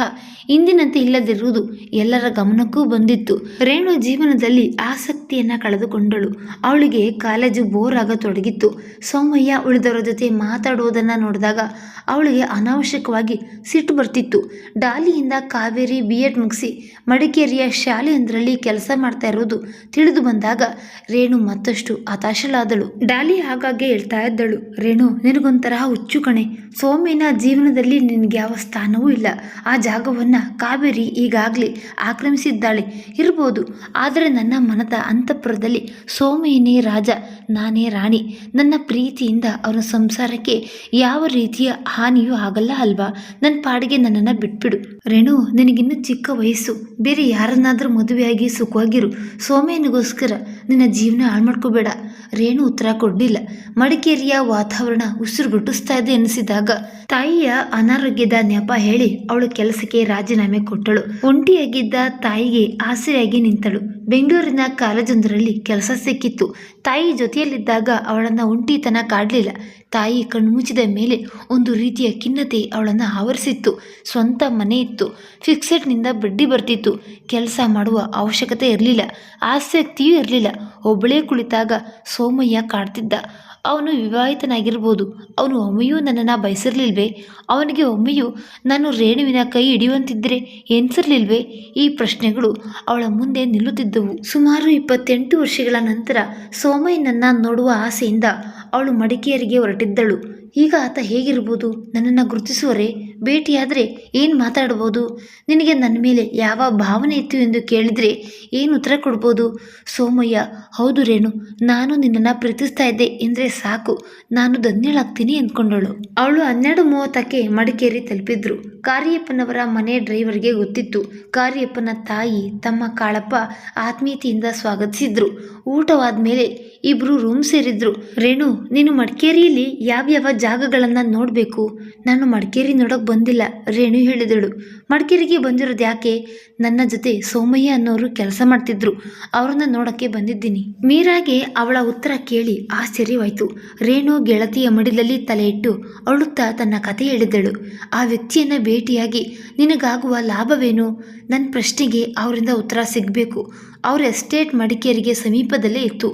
ಇಂದಿನಂತೆ ಇಲ್ಲದಿರುವುದು ಎಲ್ಲರ ಗಮನಕ್ಕೂ ಬಂದಿತ್ತು. ರೇಣು ಜೀವನದಲ್ಲಿ ಆಸಕ್ತಿಯನ್ನು ಕಳೆದುಕೊಂಡಳು. ಅವಳಿಗೆ ಕಾಲೇಜು ಬೋರ್ ಆಗತೊಡಗಿತ್ತು. ಸೋಮಯ್ಯ ಉಳಿದವರ ಜೊತೆ ಮಾತಾಡುವುದನ್ನು ನೋಡಿದಾಗ ಅವಳಿಗೆ ಅನಾವಶ್ಯಕವಾಗಿ ಸಿಟ್ಟು ಬರ್ತಿತ್ತು. ಡಾಲಿಯಿಂದ ಕಾವೇರಿ B.Ed ಮುಗಿಸಿ ಮಡಿಕೇರಿಯ ಶಾಲೆಯೊಂದರಲ್ಲಿ ಕೆಲಸ ಮಾಡ್ತಾ ಇರೋದು ತಿಳಿದು ಬಂದಾಗ ರೇಣು ಮತ್ತಷ್ಟು ಹತಾಶಳಾದಳು. ಡಾಲಿ ಆಗಾಗ್ಗೆ ಹೇಳ್ತಾ ಇದ್ದಳು, ರೇಣು ನಿನಗೊಂಥರ ಹುಚ್ಚು ಕಣೆ. ಸೋಮಯ್ಯನ ಜೀವನದಲ್ಲಿ ನಿನಗೆ ಯಾವ ಸ್ಥಾನವೂ ಇಲ್ಲ. ಆ ಜಾಗವನ್ನು ಕಾವೇರಿ ಈಗಾಗಲೇ ಆಕ್ರಮಿಸಿದ್ದಾಳೆ ಇರ್ಬೋದು. ಆದರೆ ನನ್ನ ಮನದ ಅಂತಃಪುರದಲ್ಲಿ ಸೋಮಯ್ಯನೇ ರಾಜ, ನಾನೇ ರಾಣಿ. ನನ್ನ ಪ್ರೀತಿಯಿಂದ ಅವನ ಸಂಸಾರಕ್ಕೆ ಯಾವ ರೀತಿಯ ಹಾನಿಯೂ ಆಗಲ್ಲ ಅಲ್ವಾ? ನನ್ನ ಪಾಡಿಗೆ ನನ್ನನ್ನು ಬಿಟ್ಬಿಡು. ರೇಣು, ನಿನಗಿನ್ನೂ ಚಿಕ್ಕ ವಯಸ್ಸು. ಬೇರೆ ಯಾರನ್ನಾದರೂ ಮದುವೆಯಾಗಿ ಸುಖವಾಗಿರು. ಸೋಮಯ್ಯನಿಗೋಸ್ಕರ ನಿನ್ನ ಜೀವನ ಹಾಳು ಮಾಡ್ಕೋಬೇಡ. ರೇಣು ಉತ್ತರ ಕೊಡಲಿಲ್ಲ. ಮಡಿಕೇರಿಯ ವಾತಾವರಣ ಉಸಿರುಗಟ್ಟಿಸ್ತಾ ಇದೆ ಎನಿಸಿದಾಗ ತಾಯಿಯ ಅನಾರೋಗ್ಯದ ನೆಪ ಹೇಳಿ ಅವಳು ಕೆಲಸಕ್ಕೆ ರಾಜೀನಾಮೆ ಕೊಟ್ಟಳು. ಒಂಟಿಯಾಗಿದ್ದ ತಾಯಿಗೆ ಆಸರೆಯಾಗಿ ನಿಂತಳು. ಬೆಂಗಳೂರಿನ ಕಾಲೇಜೊಂದರಲ್ಲಿ ಕೆಲಸ ಸಿಕ್ಕಿತ್ತು. ತಾಯಿ ಜೊತೆಯಲ್ಲಿದ್ದಾಗ ಅವಳನ್ನು ಒಂಟಿತನ ಕಾಡಲಿಲ್ಲ. ತಾಯಿ ಕಣ್ಮುಚ್ಚಿದ ಮೇಲೆ ಒಂದು ರೀತಿಯ ಖಿನ್ನತೆ ಅವಳನ್ನು ಆವರಿಸಿತ್ತು. ಸ್ವಂತ ಮನೆ ಇತ್ತು. ಫಿಕ್ಸೆಡ್ನಿಂದ ಬಡ್ಡಿ ಬರ್ತಿತ್ತು. ಕೆಲಸ ಮಾಡುವ ಅವಶ್ಯಕತೆ ಇರಲಿಲ್ಲ. ಆಸಕ್ತಿಯೂ ಇರಲಿಲ್ಲ. ಒಬ್ಬಳೇ ಕುಳಿತಾಗ ಸೋಮಯ್ಯ ಕಾಡ್ತಿದ್ದ. ಅವನು ವಿವಾಹಿತನಾಗಿರ್ಬೋದು. ಅವನು ಒಮ್ಮೆಯೂ ನನ್ನನ್ನು ಬಯಸಿರ್ಲಿಲ್ವೇ? ಅವನಿಗೆ ಒಮ್ಮೆಯೂ ನಾನು ರೇಣುವಿನ ಕೈ ಹಿಡಿಯುವಂತಿದ್ದರೆ ಎನ್ಸಿರ್ಲಿಲ್ವೇ? ಈ ಪ್ರಶ್ನೆಗಳು ಅವಳ ಮುಂದೆ ನಿಲ್ಲುತ್ತಿದ್ದವು. ಸುಮಾರು 28 ವರ್ಷಗಳ ನಂತರ ಸೋಮಯ್ಯನನ್ನು ನೋಡುವ ಆಸೆಯಿಂದ ಅವಳು ಮಡಿಕೇರಿಗೆ ಹೊರಟಿದ್ದಳು. ಈಗ ಆತ ಹೇಗಿರ್ಬೋದು? ನನ್ನನ್ನು ಗುರುತಿಸುವರೆ? ಭೇಟಿಯಾದರೆ ಏನು ಮಾತಾಡ್ಬೋದು? ನಿನಗೆ ನನ್ನ ಮೇಲೆ ಯಾವ ಭಾವನೆ ಇತ್ತು ಎಂದು ಕೇಳಿದರೆ ಏನು ಉತ್ತರ ಕೊಡ್ಬೋದು? ಸೋಮಯ್ಯ: ಹೌದು ರೇಣು, ನಾನು ನಿನ್ನನ್ನು ಪ್ರೀತಿಸ್ತಾ ಇದ್ದೆ ಎಂದರೆ ಸಾಕು, ನಾನು ಧನ್ಯಳಾಗ್ತೀನಿ ಅಂದ್ಕೊಂಡಳು. ಅವಳು 12:30ಕ್ಕೆ ಮಡಿಕೇರಿ ತಲುಪಿದ್ರು. ಕಾರಿಯಪ್ಪನವರ ಮನೆ ಡ್ರೈವರ್ಗೆ ಗೊತ್ತಿತ್ತು. ಕಾರಿಯಪ್ಪನ ತಾಯಿ ತಮ್ಮ ಕಾಳಪ್ಪ ಆತ್ಮೀಯತೆಯಿಂದ ಸ್ವಾಗತಿಸಿದ್ರು. ಊಟವಾದ್ಮೇಲೆ ಇಬ್ರು ರೂಮ್ ಸೇರಿದ್ರು. ರೇಣು, ನೀನು ಮಡಿಕೇರಿಯಲ್ಲಿ ಯಾವ್ಯಾವ ಜಾಗಗಳನ್ನು ನೋಡಬೇಕು? ನಾನು ಮಡಿಕೇರಿ ನೋಡೋಕೆ ಬಂದಿಲ್ಲ, ರೇಣು ಹೇಳಿದಳು. ಮಡಿಕೇರಿಗೆ ಬಂದಿರೋದು ಯಾಕೆ? ನನ್ನ ಜೊತೆ ಸೋಮಯ್ಯ ಅನ್ನೋರು ಕೆಲಸ ಮಾಡ್ತಿದ್ರು, ಅವ್ರನ್ನ ನೋಡೋಕ್ಕೆ ಬಂದಿದ್ದೀನಿ. ಮೀರಾಗೆ ಅವಳ ಉತ್ತರ ಕೇಳಿ ಆಶ್ಚರ್ಯವಾಯಿತು. ರೇಣು ಗೆಳತಿಯ ಮಡಿಲಲ್ಲಿ ತಲೆ ಇಟ್ಟು ಅಳುತ್ತಾ ತನ್ನ ಕತೆ ಹೇಳಿದಳು. ಆ ವ್ಯಕ್ತಿಯನ್ನು ಭೇಟಿಯಾಗಿ ನಿನಗಾಗುವ ಲಾಭವೇನು? ನನ್ನ ಪ್ರಶ್ನೆಗೆ ಅವರಿಂದ ಉತ್ತರ ಸಿಗಬೇಕು. ಅವರ ಎಸ್ಟೇಟ್ ಮಡಿಕೇರಿಗೆ ಸಮೀಪದಲ್ಲೇ ಇತ್ತು.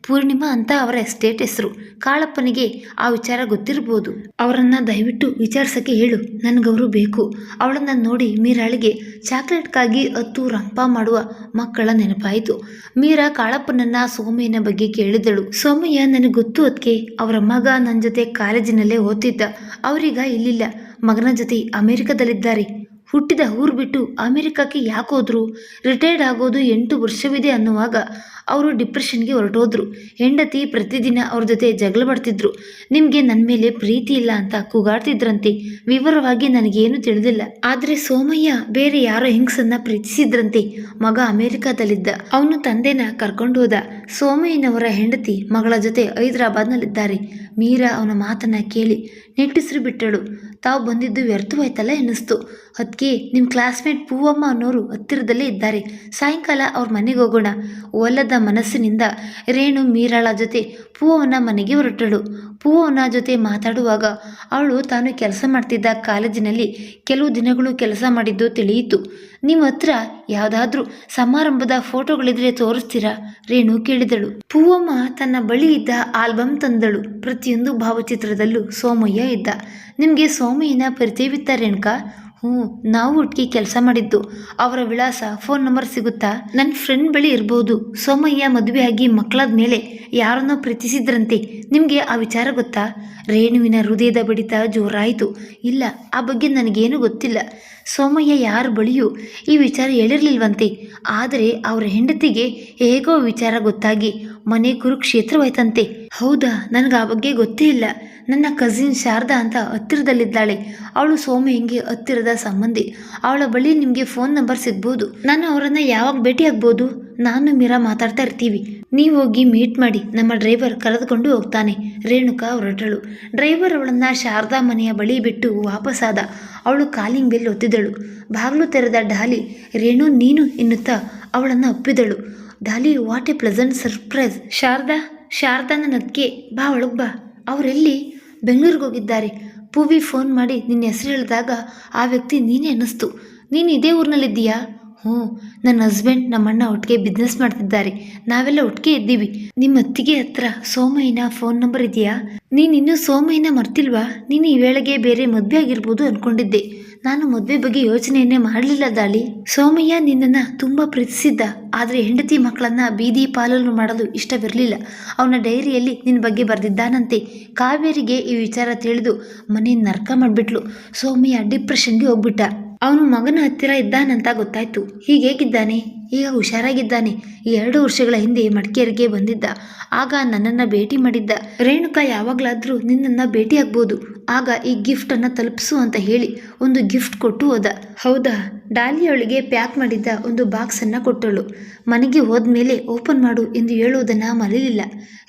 ಪೂರ್ಣಿಮಾ ಅಂತ ಅವರ ಎಸ್ಟೇಟ್ ಹೆಸರು. ಕಾಳಪ್ಪನಿಗೆ ಆ ವಿಚಾರ ಗೊತ್ತಿರ್ಬೋದು. ಅವರನ್ನು ದಯವಿಟ್ಟು ವಿಚಾರಿಸೋಕ್ಕೆ ಹೇಳು, ನನಗವರು ಬೇಕು. ಅವಳನ್ನು ನೋಡಿ ಮೀರಾಳಿಗೆ ಚಾಕ್ಲೇಟ್ಗಾಗಿ 10 ರಂಪ ಮಾಡುವ ಮಕ್ಕಳ ನೆನಪಾಯಿತು. ಮೀರಾ ಕಾಳಪ್ಪನನ್ನ ಸೋಮಯ್ಯನ ಬಗ್ಗೆ ಕೇಳಿದಳು. ಸೋಮಯ್ಯ: ನನಗೆ ಗೊತ್ತು ಅದಕ್ಕೆ, ಅವರ ಮಗ ನನ್ನ ಜೊತೆ ಕಾಲೇಜಿನಲ್ಲೇ ಓದ್ತಿದ್ದ. ಅವರೀಗ ಇಲ್ಲಿಲ್ಲ, ಮಗನ ಜೊತೆ ಅಮೆರಿಕದಲ್ಲಿದ್ದಾರೆ. ಹುಟ್ಟಿದ ಊರು ಬಿಟ್ಟು ಅಮೆರಿಕಕ್ಕೆ ಯಾಕೆ ಹೋದ್ರು? ರಿಟೈರ್ಡ್ ಆಗೋದು 8 ವರ್ಷವಿದೆ ಅನ್ನುವಾಗ ಅವರು ಡಿಪ್ರೆಷನ್ಗೆ ಹೊರಟೋದ್ರು. ಹೆಂಡತಿ ಪ್ರತಿದಿನ ಅವ್ರ ಜೊತೆ ಜಗಳ ಮಾಡ್ತಿದ್ರು. ನಿಮಗೆ ನನ್ನ ಮೇಲೆ ಪ್ರೀತಿ ಇಲ್ಲ ಅಂತ ಕೂಗಾಡ್ತಿದ್ರಂತೆ. ವಿವರವಾಗಿ ನನಗೇನು ತಿಳಿದಿಲ್ಲ, ಆದರೆ ಸೋಮಯ್ಯ ಬೇರೆ ಯಾರೋ ಹೆಂಗಸನ್ನ ಪ್ರೀತಿಸಿದ್ರಂತೆ. ಮಗ ಅಮೆರಿಕಾದಲ್ಲಿದ್ದ, ಅವನು ತಂದೆನ ಕರ್ಕೊಂಡು ಹೋದ. ಸೋಮಯ್ಯನವರ ಹೆಂಡತಿ ಮಗಳ ಜೊತೆ ಹೈದರಾಬಾದ್ನಲ್ಲಿದ್ದಾರೆ. ಮೀರಾ ಅವನ ಮಾತನ್ನ ಕೇಳಿ ನೆಟ್ಟಿಸಿರು ಬಿಟ್ಟಳು. ತಾವು ಬಂದಿದ್ದು ವ್ಯರ್ಥವಾಯ್ತಲ್ಲ ಎನ್ನಿಸ್ತು. ಅದಕ್ಕೆ ನಿಮ್ಮ ಕ್ಲಾಸ್ಮೇಟ್ ಪೂವಮ್ಮ ಅನ್ನೋರು ಹತ್ತಿರದಲ್ಲೇ ಇದ್ದಾರೆ. ಸಾಯಂಕಾಲ ಅವ್ರ ಮನೆಗೆ ಹೋಗೋಣ. ಒಲ್ಲದ ಮನಸ್ಸಿನಿಂದ ರೇಣು ಮೀರಾಳ ಜೊತೆ ಪೂವನ ಮನೆಗೆ ಹೊರಟಳು. ಪೂವನ ಜೊತೆ ಮಾತಾಡುವಾಗ ಅವಳು ತಾನು ಕೆಲಸ ಮಾಡ್ತಿದ್ದ ಕಾಲೇಜಿನಲ್ಲಿ ಕೆಲವು ದಿನಗಳು ಕೆಲಸ ಮಾಡಿದ್ದು ತಿಳಿಯಿತು. ನಿಮ್ಮ ಹತ್ರ ಯಾವುದಾದ್ರೂ ಸಮಾರಂಭದ ಫೋಟೋಗಳಿದ್ರೆ ತೋರಿಸ್ತೀರಾ? ರೇಣು ಕೇಳಿದಳು. ಪೂವಮ್ಮ ತನ್ನ ಬಳಿ ಇದ್ದ ಆಲ್ಬಮ್ ತಂದಳು. ಪ್ರತಿಯೊಂದು ಭಾವಚಿತ್ರದಲ್ಲೂ ಸೋಮಯ್ಯ ಇದ್ದ. ನಿಮಗೆ ಸೋಮಯ್ಯನ ಪರಿಚಯವಿತ್ತ ರೇಣುಕಾ? ಹ್ಞೂ, ನಾವು ಒಟ್ಟಿಗೆ ಕೆಲಸ ಮಾಡಿದ್ದು. ಅವರ ವಿಳಾಸ, ಫೋನ್ ನಂಬರ್ ಸಿಗುತ್ತಾ? ನನ್ನ ಫ್ರೆಂಡ್ ಬಳಿ ಇರ್ಬೋದು. ಸೋಮಯ್ಯ ಮದುವೆಯಾಗಿ ಮಕ್ಕಳಾದ ಮೇಲೆ ಯಾರನ್ನೋ ಪ್ರೀತಿಸಿದ್ರಂತೆ. ನಿಮಗೆ ಆ ವಿಚಾರ ಗೊತ್ತಾ? ರೇಣುವಿನ ಹೃದಯದ ಬಡಿತ ಜೋರಾಯಿತು. ಇಲ್ಲ, ಆ ಬಗ್ಗೆ ನನಗೇನು ಗೊತ್ತಿಲ್ಲ. ಸೋಮಯ್ಯ ಯಾರ ಬಳಿಯೂ ಈ ವಿಚಾರ ಹೇಳಿರಲಿಲ್ವಂತೆ. ಆದರೆ ಅವರ ಹೆಂಡತಿಗೆ ಹೇಗೋ ವಿಚಾರ ಗೊತ್ತಾಗಿ ಮನೆ ಕುರುಕ್ಷೇತ್ರವಾಯ್ತಂತೆ. ಹೌದಾ? ನನಗೆ ಆ ಬಗ್ಗೆ ಗೊತ್ತೇ ಇಲ್ಲ. ನನ್ನ ಕಸಿನ್ ಶಾರದಾ ಅಂತ ಹತ್ತಿರದಲ್ಲಿದ್ದಾಳೆ. ಅವಳು ಸೋಮಯ್ಯಂಗೆ ಹತ್ತಿರದ ಸಂಬಂಧಿ. ಅವಳ ಬಳಿ ನಿಮಗೆ ಫೋನ್ ನಂಬರ್ ಸಿಗ್ಬೋದು. ನಾನು ಅವರನ್ನು ಯಾವಾಗ ಭೇಟಿ ಆಗ್ಬೋದು? ನಾನು ಮೀರಾ ಮಾತಾಡ್ತಾ ಇರ್ತೀವಿ, ನೀವು ಹೋಗಿ ಮೀಟ್ ಮಾಡಿ. ನಮ್ಮ ಡ್ರೈವರ್ ಕರೆದುಕೊಂಡು ಹೋಗ್ತಾನೆ. ರೇಣುಕಾ ಹೊರಟಳು. ಡ್ರೈವರ್ ಅವಳನ್ನು ಶಾರದಾ ಮನೆಯ ಬಳಿ ಬಿಟ್ಟು ವಾಪಸ್ಸಾದ. ಅವಳು ಕಾಲಿಂಗ್ ಬೆಲ್ ಒತ್ತಿದಳು. ಬಾಗಿಲು ತೆರೆದ ಡಾಲಿ, ರೇಣು ನೀನು ಎನ್ನುತ್ತಾ ಅವಳನ್ನು ಒಪ್ಪಿದಳು. Dolly: what a pleasant surprise. Sharada ನನ್ನದಕ್ಕೆ ಬಾ, ಒಳಗೆ ಬಾ. ಅವರೆಲ್ಲಿ? ಬೆಂಗಳೂರಿಗೆ ಹೋಗಿದ್ದಾರೆ. ಪೂವಿ ಫೋನ್ ಮಾಡಿ ನಿನ್ನ ಹೆಸರು ಹೇಳಿದಾಗ ಆ ವ್ಯಕ್ತಿ ನೀನೇ ಅನ್ನಿಸ್ತು. ನೀನು ಇದೇ ಊರಿನಲ್ಲಿದ್ದೀಯಾ? ಹ್ಞೂ, ನನ್ನ ಹಸ್ಬೆಂಡ್ ನಮ್ಮಣ್ಣ ಒಟ್ಟಿಗೆ ಬಿಸ್ನೆಸ್ ಮಾಡ್ತಿದ್ದಾರೆ. ನಾವೆಲ್ಲ ಒಟ್ಟಿಗೆ ಇದ್ದೀವಿ. ನಿಮ್ಮ ಅತ್ತಿಗೆ ಹತ್ರ ಸೋಮಯ್ಯನ ಫೋನ್ ನಂಬರ್ ಇದೆಯಾ? ನೀನಿನ್ನೂ ಸೋಮಯ್ಯನ ಮರ್ತಿಲ್ವಾ? ನೀನು ಈ ವೇಳೆಗೆ ಬೇರೆ ಮದುವೆ ಆಗಿರ್ಬೋದು ಅಂದ್ಕೊಂಡಿದ್ದೆ. ನಾನು ಮದುವೆ ಬಗ್ಗೆ ಯೋಚನೆಯನ್ನೇ ಮಾಡಲಿಲ್ಲ ದಾಳಿ. ಸೋಮಯ್ಯ ನಿನ್ನನ್ನು ತುಂಬ ಪ್ರೀತಿಸಿದ್ದ. ಆದರೆ ಹೆಂಡತಿ ಮಕ್ಕಳನ್ನು ಬೀದಿ ಪಾಲನ್ನು ಮಾಡಲು ಇಷ್ಟವಿರಲಿಲ್ಲ. ಅವನ ಡೈರಿಯಲ್ಲಿ ನಿನ್ನ ಬಗ್ಗೆ ಬರೆದಿದ್ದಾನಂತೆ. ಕಾವೇರಿಗೆ ಈ ವಿಚಾರ ತಿಳಿದು ಮನೆ ನರ್ಕ ಮಾಡಿಬಿಟ್ಲು. ಸೋಮಯ್ಯ ಡಿಪ್ರೆಷನ್ಗೆ ಹೋಗ್ಬಿಟ್ಟ. ಅವನು ಮಗನ ಹತ್ತಿರ ಇದ್ದಾನಂತ ಗೊತ್ತಾಯ್ತು. ಹೀಗೇಗಿದ್ದಾನೆ? ಈಗ ಹುಷಾರಾಗಿದ್ದಾನೆ. 2 ವರ್ಷಗಳ ಹಿಂದೆ ಮಡಿಕೇರಿಗೆ ಬಂದಿದ್ದ. ಆಗ ನನ್ನನ್ನು ಭೇಟಿ ಮಾಡಿದ್ದ. ರೇಣುಕಾ ಯಾವಾಗಲಾದರೂ ನಿನ್ನನ್ನು ಭೇಟಿ ಆಗ್ಬೋದು. ಆಗ ಈ ಗಿಫ್ಟನ್ನು ತಲುಪಿಸು ಅಂತ ಹೇಳಿ ಒಂದು ಗಿಫ್ಟ್ ಕೊಟ್ಟು ಹೋದ. ಹೌದಾ? ಡಾಲಿ ಅವಳಿಗೆ ಪ್ಯಾಕ್ ಮಾಡಿದ್ದ ಒಂದು ಬಾಕ್ಸನ್ನು ಕೊಟ್ಟಳು. ಮನೆಗೆ ಹೋದ್ಮೇಲೆ ಓಪನ್ ಮಾಡು ಎಂದು ಹೇಳುವುದನ್ನು ಮರೆಯಲಿಲ್ಲ.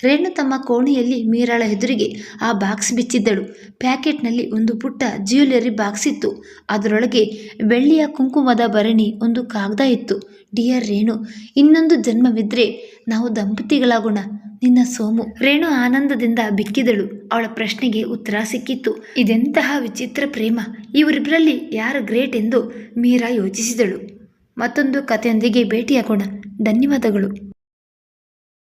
ರೇಣು ತಮ್ಮ ಕೋಣೆಯಲ್ಲಿ ಮೀರಾಳ ಎದುರಿಗೆ ಆ ಬಾಕ್ಸ್ ಬಿಚ್ಚಿದ್ದಳು. ಪ್ಯಾಕೆಟ್ನಲ್ಲಿ ಒಂದು ಪುಟ್ಟ ಜ್ಯುವೆಲರಿ ಬಾಕ್ಸ್ ಇತ್ತು. ಅದರೊಳಗೆ ಬೆಳ್ಳಿಯ ಕುಂಕುಮದ ಭರಣಿ, ಒಂದು ಕಾಗದ ಇತ್ತು. ಡಿಯರ್ ರೇಣು, ಇನ್ನೊಂದು ಜನ್ಮವಿದ್ರೆ ನಾವು ದಂಪತಿಗಳಾಗೋಣ. ನಿನ್ನ ಸೋಮು. ರೇಣು ಆನಂದದಿಂದ ಬಿಕ್ಕಿದಳು. ಅವಳ ಪ್ರಶ್ನೆಗೆ ಉತ್ತರ ಸಿಕ್ಕಿತ್ತು. ಇದೆಂತಹ ವಿಚಿತ್ರ ಪ್ರೇಮ! ಇವರಿಬ್ಬರಲ್ಲಿ ಯಾರು ಗ್ರೇಟ್ ಎಂದು ಮೀರಾ ಯೋಚಿಸಿದಳು. ಮತ್ತೊಂದು ಕಥೆಯೊಂದಿಗೆ ಭೇಟಿಯಾಗೋಣ. ಧನ್ಯವಾದಗಳು.